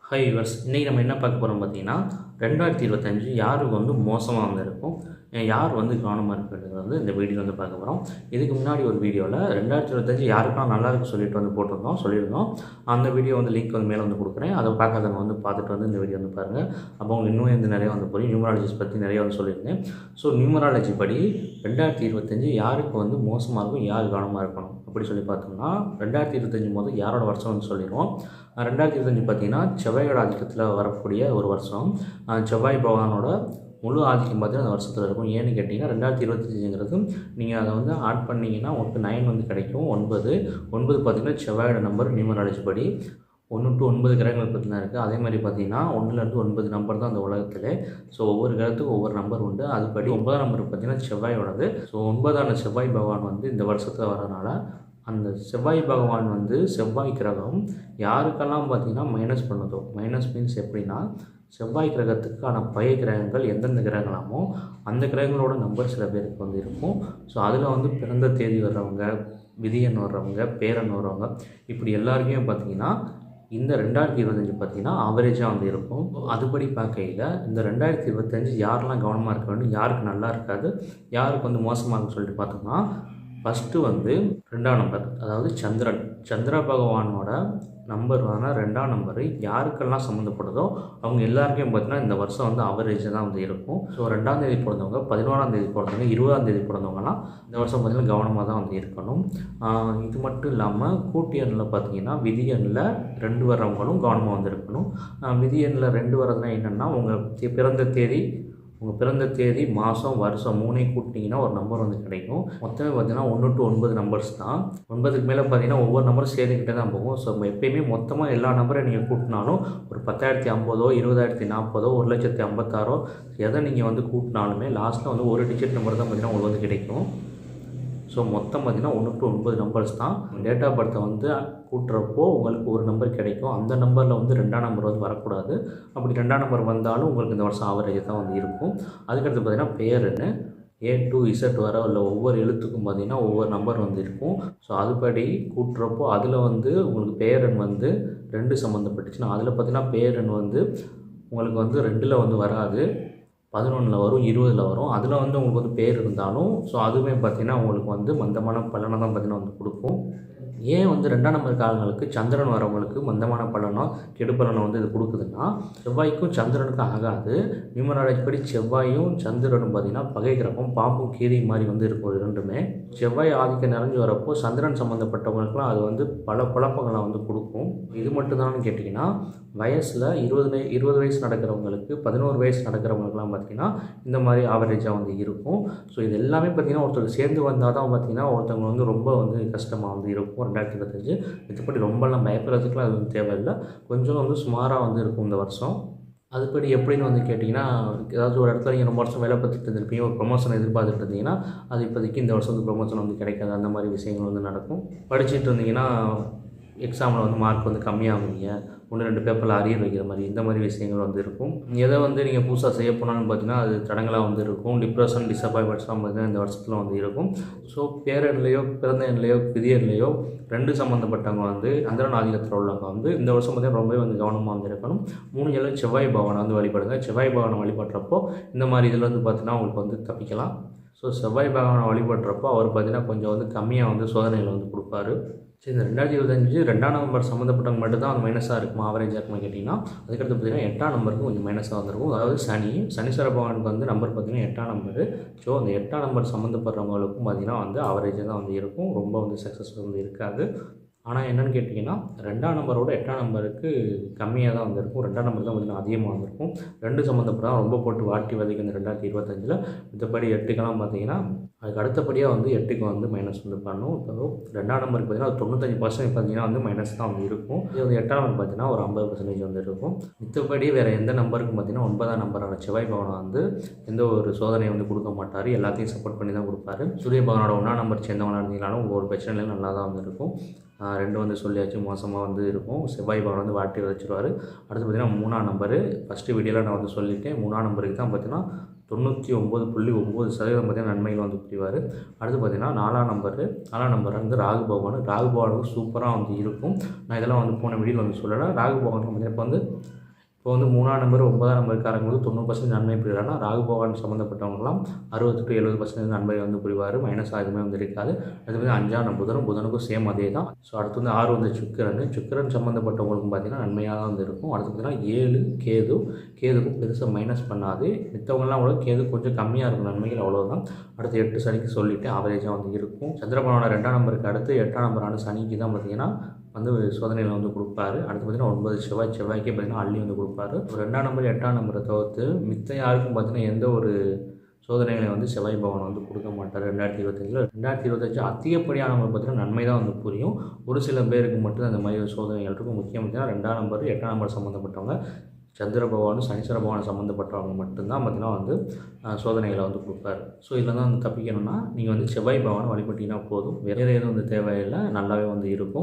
High viewers, இன்றைக்கி நம்ம என்ன பார்க்க போகிறோம் பார்த்தீங்கன்னா 2025 யாருக்கு வந்து மோசமாக வந்து இருக்கும், யார் வந்து கவனமாக இருக்கிறது வந்து இந்த வீடியோ வந்து பார்க்க போகிறோம். இதுக்கு முன்னாடி ஒரு வீடியோவில் 2025 யாருக்கெல்லாம் நல்லா இருக்கு சொல்லிட்டு வந்து சொல்லியிருந்தோம். அந்த வீடியோ வந்து லிங்க் வந்து மேலே வந்து கொடுக்குறேன். அதை பார்க்காதவங்க வந்து பார்த்துட்டு வந்து இந்த வீடியோ வந்து பாருங்கள். அப்போ உங்களுக்கு இன்னும் வந்து நிறைய வந்து போய் நியூமராலஜிஸ் பற்றி நிறைய வந்து சொல்லியிருந்தேன். ஸோ நியூமராலஜி படி 2025 யாருக்கு வந்து மோசமாக இருக்கும், யார் கவனமாக இருக்கணும் அப்படி சொல்லி பார்த்தோம்னா 2025 முதல் யாரோட வருஷம் வந்து சொல்லிடுவோம். 2025 பார்த்திங்கன்னா செவ்வாயோட ஆதிக்கத்தில் வரக்கூடிய ஒரு வருஷம். செவ்வாய் பகவானோட முழு ஆதிக்கம் பார்த்திங்கன்னா அந்த வருஷத்தில் இருக்கும். ஏன்னு கேட்டிங்கன்னா 2025ங்கிறது நீங்கள் அதை வந்து ஆட் பண்ணிங்கன்னா உங்களுக்கு 9 வந்து கிடைக்கும். 9 பார்த்திங்கன்னா செவ்வாயோட நம்பர் நியூமராலஜி படி 1 to 9 கிரகங்கள் பற்றி தான் இருக்குது. அதே மாதிரி பார்த்திங்கன்னா 1லேருந்து 9 நம்பர் தான் அந்த உலகத்தில். ஸோ ஒவ்வொரு கிரகத்துக்கும் ஒவ்வொரு நம்பர் உண்டு. அதுபடி 9ஆம் நம்பர் பார்த்திங்கன்னா செவ்வாயோடது. ஸோ 9ஆன செவ்வாய் பகவான் வந்து இந்த வருஷத்தில் வரனால அந்த செவ்வாய் பகவான் வந்து செவ்வாய் கிரகம் யாருக்கெல்லாம் பார்த்திங்கன்னா மைனஸ் பண்ணுதோ, மைனஸ் மீன்ஸ் எப்படின்னா செவ்வாய் கிரகத்துக்கான பய கிரகங்கள் எந்தெந்த கிரகங்களாமோ அந்த கிரகங்களோட நம்பர் சில பேருக்கு வந்து இருக்கும். ஸோ அதில் வந்து பிறந்த தேதி வர்றவங்க, விதியன் வர்றவங்க, பேரன் வர்றவங்க, இப்படி எல்லாருக்குமே பார்த்திங்கன்னா இந்த 2025 பார்த்திங்கன்னா ஆவரேஜாக வந்து இருக்கும். அதுபடி பார்க்கையில் இந்த 2025 யாரெல்லாம் கவனமாக இருக்க வேண்டும், யாருக்கு நல்லா இருக்காது, யாருக்கு வந்து மோசமாக இருக்குன்னு சொல்லிட்டு பார்த்தோம்னா ஃபஸ்ட்டு வந்து 2ஆம் நம்பர், அதாவது சந்திர பகவானோட நம்பர் வந்து 2ஆம் நம்பரு யாருக்கெல்லாம் சம்மந்தப்படுதோ அவங்க எல்லாருக்கும் பார்த்திங்கன்னா இந்த வருஷம் வந்து அவரேஜாக தான் வந்து இருக்கும். ஸோ 2ஆம் தேதி பிறந்தவங்க, 11ஆம் தேதி பிறந்தவங்க, 20ஆம் தேதி பிறந்தவங்கலாம் இந்த வருஷம் பார்த்திங்கன்னா கவனமாக தான் வந்து இருக்கணும். இது மட்டும் இல்லாமல் கூட்டு எண்ணில் பார்த்திங்கன்னா விதி எண்ணில் 2 வர்றவங்களும் கவனமாக வந்து இருக்கணும். விதி எண்ணில் 2 வர்றதுனா என்னென்னா உங்கள் பிறந்த தேதி மாதம் வருஷம் 3ஐயும் கூட்டினீங்கன்னா ஒரு நம்பர் வந்து கிடைக்கும். மொத்தமே பார்த்தீங்கன்னா 1 to 9 நம்பர்ஸ் தான். 9க்கு மேலே பார்த்தீங்கன்னா ஒவ்வொரு நம்பரும் சேர்ந்துக்கிட்டே தான் போகும். ஸோ எப்பயுமே மொத்தமாக எல்லா நம்பரையும் நீங்கள் கூட்டினாலும் ஒரு 10,050, 20,040, 1,56,000 எதை நீங்கள் வந்து கூட்டினாலுமே லாஸ்ட்டில் வந்து ஒரு டிஜிட் நம்பர் தான் பார்த்தீங்கன்னா உங்களுக்கு வந்து கிடைக்கும். ஸோ மொத்தம் பார்த்திங்கன்னா 1 to 9 நம்பர்ஸ் தான். டேட் ஆஃப் பர்த்தை வந்து கூட்டுறப்போ உங்களுக்கு ஒரு நம்பர் கிடைக்கும். அந்த நம்பரில் வந்து 2ஆம் நம்பர் வந்து வரக்கூடாது. அப்படி 2ஆம் நம்பர் வந்தாலும் உங்களுக்கு இந்த வருஷம் ஆவரேஜ் தான் வந்து இருக்கும். அதுக்கடுத்து பார்த்திங்கன்னா பேருன்னு A to Z வர உள்ள ஒவ்வொரு எழுத்துக்கும் பார்த்திங்கன்னா ஒவ்வொரு நம்பர் வந்து இருக்கும். ஸோ அதுபடி கூட்டுறப்போ அதில் வந்து உங்களுக்கு பேரன் வந்து 2 சம்மந்தப்பட்டுச்சுன்னா அதில் பார்த்திங்கன்னா பேரன் வந்து உங்களுக்கு வந்து 2ல் வந்து வராது, 11ல் வரும், 20ல் வரும். அதில் வந்து உங்களுக்கு வந்து பேர் இருந்தாலும் ஸோ அதுவுமே பார்த்திங்கன்னா உங்களுக்கு வந்து மந்தமான பலனை தான் பார்த்திங்கன்னா வந்து கொடுக்கும். ஏன் வந்து 2ஆம் நம்பர் காலங்களுக்கு சந்திரன் வரவங்களுக்கு மந்தமான பலனோ கெடுபலனோ வந்து இது கொடுக்குதுன்னா செவ்வாய்க்கும் சந்திரனுக்கும் ஆகாது. நியூமராலஜி படி செவ்வாயும் சந்திரனும் பார்த்திங்கன்னா பகை கிரகம், பாம்பும் கீரி மாதிரி வந்து இருக்கும். ரெண்டுமே செவ்வாய் ஆதிக்கம் நிறைஞ்சு வரப்போ சந்திரன் சம்மந்தப்பட்டவங்களுக்குலாம் அது வந்து பல குழப்பங்களை வந்து கொடுக்கும். இது மட்டும்தான்னு கேட்டிங்கன்னா வயசில் 20 வயசு நடக்கிறவங்களுக்கு, 11 வயசு நடக்கிறவங்களுக்குலாம் பார்த்திங்கன்னா இந்த மாதிரி ஆவரேஜாக வந்து இருக்கும். ஸோ இது எல்லாமே பார்த்திங்கன்னா ஒருத்தர் சேர்ந்து வந்தால் தான் பார்த்திங்கன்னா ஒருத்தவங்க வந்து ரொம்ப வந்து கஷ்டமாக வந்து இருக்கும் 2025. மற்றபடி ரொம்பலாம் பயப்படுறதுக்குலாம் அது வந்து தேவையில்லை. கொஞ்சம் வந்து சுமாராக வந்து இருக்கும் இந்த வருஷம். அதுபடி எப்படின்னு வந்து கேட்டிங்கன்னா ஏதாச்சும் ஒரு இடத்துல நீங்கள் ரொம்ப வருஷம் வேலை பார்த்துட்டு இருந்திருப்பீங்க, ஒரு ப்ரொமோஷன் எதிர்பார்த்துட்டு இருந்தீங்கன்னா அது இப்போதைக்கு இந்த வருஷம் வந்து ப்ரொமோஷன் வந்து கிடைக்காது. அந்த மாதிரி விஷயங்கள் வந்து நடக்கும். படிச்சுட்டு இருந்தீங்கன்னா எக்ஸாமில் வந்து மார்க் வந்து கம்மியாகுவீங்க, 1-2 பேப்பரில் அரியர் வைக்கிற மாதிரி இந்த மாதிரி விஷயங்கள் வந்து இருக்கும். எதை வந்து நீங்கள் புதுசாக செய்ய போனாலும் பார்த்தீங்கன்னா அது தடங்களாக வந்து இருக்கும். டிப்ரெஷன், டிசப்பாயின்மெண்ட்ஸ்லாம் பார்த்தீங்கன்னா இந்த வருஷத்தில் வந்து இருக்கும். ஸோ பேரெண்லையோ, பிறந்த எண்லையோ, விதியன்லையோ 2 சம்மந்தப்பட்டவங்க வந்து சந்திரன் ஆதிக்கத்தில் உள்ளவங்க வந்து இந்த வருஷம் பார்த்தீங்கன்னா ரொம்பவே வந்து கவனமாக வந்து இருக்கணும். 3 செவ்வாய் பகவானை வந்து வழிபடுங்க. செவ்வாய் பகவானை வழிபடுறப்போ இந்த மாதிரி இதில் வந்து பார்த்தீங்கன்னா உங்களுக்கு வந்து தப்பிக்கலாம். ஸோ செவ்வாய் பகவானை வழிபடுறப்போ அவர் பார்த்திங்கன்னா கொஞ்சம் வந்து கம்மியாக வந்து சோதனைகளை வந்து கொடுப்பாரு. சரி, இந்த 2025 2ஆம் நம்பர் சம்மந்தப்பட்டவங்க மட்டும்தான் அந்த மைனஸாக இருக்குமா, ஆவரேஜாக இருக்குமா கேட்டிங்கன்னா அதுக்கடுத்து பார்த்திங்கன்னா 8ஆம் நம்பருக்கு கொஞ்சம் மைனஸாக வந்துருக்கும். அதாவது சனீஸ்வர பகவானுக்கு வந்து நம்பர் பார்த்திங்கன்னா 8ஆம் நம்பரு. ஸோ அந்த 8ஆம் நம்பர் சம்மந்தப்படுறவங்களுக்கும் பார்த்திங்கன்னா வந்து ஆவரேஜாக தான் வந்து இருக்கும். ரொம்ப வந்து சக்ஸஸ் வந்து இருக்காது. ஆனால் என்னென்னு கேட்டிங்கன்னா 2ஆம் நம்பரோட 8ஆம் நம்பருக்கு கம்மியாக தான் வந்திருக்கும். 2ஆம் நம்பர் தான் பார்த்திங்கன்னா அதிகமாக வந்திருக்கும். 2 சம்மந்தப்பட்ட ரொம்ப போட்டு வாட்டி வதைக்கும் இந்த 2025. மற்றபடி 8க்கெல்லாம் பார்த்திங்கன்னா அதுக்கு அடுத்தபடியாக வந்து 8க்கு வந்து மைனஸ் வந்து பண்ணும். இப்போ 2ஆம் நம்பருக்கு பார்த்திங்கன்னா 95% பார்த்திங்கன்னா வந்து மைனஸ் தான் வந்து இருக்கும். இது வந்து 8ஆம் நம்பர் பார்த்திங்கன்னா ஒரு 50% வந்து இருக்கும். மற்றபடி வேறு எந்த நம்பருக்கும் பார்த்திங்கன்னா 9ஆம் நம்பரான செவ்வாய் பகவானை வந்து எந்த ஒரு சோதனையை வந்து கொடுக்க மாட்டார். எல்லாத்தையும் சப்போர்ட் பண்ணி தான் கொடுப்பாரு. சூரிய பகவானோட 1ஆம் நம்பர் சேர்ந்தவங்களாக இருந்தீங்கனாலும் உங்களுக்கு ஒரு பிரச்சனையும் நல்லா தான் வந்து இருக்கும். 2 வந்து சொல்லியாச்சு மோசமாக வந்து இருக்கும். செவ்வாய் பகவான் வந்து வாட்டி வச்சிருவார். அடுத்து பார்த்திங்கன்னா 3ஆம் நம்பரு ஃபஸ்ட்டு வீடியோவில் நான் வந்து சொல்லியிருக்கேன். 3ஆம் நம்பருக்கு தான் பார்த்திங்கன்னா 99.9% பார்த்திங்கன்னா நன்மைகள் வந்து புரிவார். அடுத்து பார்த்திங்கன்னா 4ஆம் நம்பர் வந்து ராகு பகவானுக்கு சூப்பராக வந்து இருக்கும். நான் இதெல்லாம் வந்து போன வீடியோவில் வந்து சொல்லலை. ராகு பகவானுக்கு பார்த்திங்கன்னா இப்போ வந்து 3ஆம் நம்பர் 9ஆம் நம்பருக்காரங்களுக்கு 90% நன்மை புரிகிறாங்கன்னா, ராகு பகவான் சம்மந்தப்பட்டவங்களாம் 60-70% நன்மை வந்து புரிவார். மைனஸாக எதுவுமே வந்து இருக்காது. அது வந்து 5ஆம் புதனுக்கும் சேம் அதே தான். ஸோ அடுத்து வந்து 6 வந்து சுக்கிரன் சம்மந்தப்பட்டவங்களுக்கும் பார்த்திங்கன்னா நன்மையாக தான் வந்து இருக்கும். அடுத்து பார்த்திங்கன்னா 7 கேதுக்கும் பெருசாக மைனஸ் பண்ணாது. மித்தவங்கலாம் கூட கேது கொஞ்சம் கம்மியாக இருக்கும் நன்மைகள், அவ்வளோதான். அடுத்து 8 சனிக்கு சொல்லிவிட்டு ஆவரேஜாக வந்து இருக்கும். சந்திரபகவானோட 2ஆம் நம்பருக்கு அடுத்து 8ஆம் நம்பரான சனிக்கு தான் பார்த்திங்கன்னா வந்து சோதனையில் வந்து கொடுப்பாரு. அடுத்து பார்த்திங்கன்னா 9 செவ்வாய்க்கே பார்த்திங்கன்னா அள்ளி வந்து கொடுப்பாரு. 2ஆம் நம்பர் 8ஆம் நம்பரை தவிர்த்து மித்த யாருக்கும் பார்த்திங்கன்னா எந்த ஒரு சோதனைகளை வந்து செவ்வாய் பகவான் வந்து கொடுக்க மாட்டார். 2025 அதிகப்படியான நம்பர் பார்த்திங்கன்னா நன்மை தான் வந்து புரியும். ஒரு சில பேருக்கு மட்டும் அந்த மாதிரி சோதனைகள் இருக்கும். முக்கியமாக 2ஆம் நம்பர் 8ஆம் நம்பர் சம்மந்தப்பட்டவங்க, சந்திர பகவானும் சனீஸ்வர பகவான் சம்மந்தப்பட்டவங்க மட்டும்தான் பார்த்திங்கன்னா வந்து சோதனைகளை வந்து கொடுப்பாரு. ஸோ இதில் தான் வந்து தப்பிக்கணும்னா நீங்கள் வந்து செவ்வாய் பகவானை வழிபட்டிங்கன்னா போதும். வேறு எதுவும் வந்து தேவையில்லை, நல்லாவே வந்து இருக்கும்.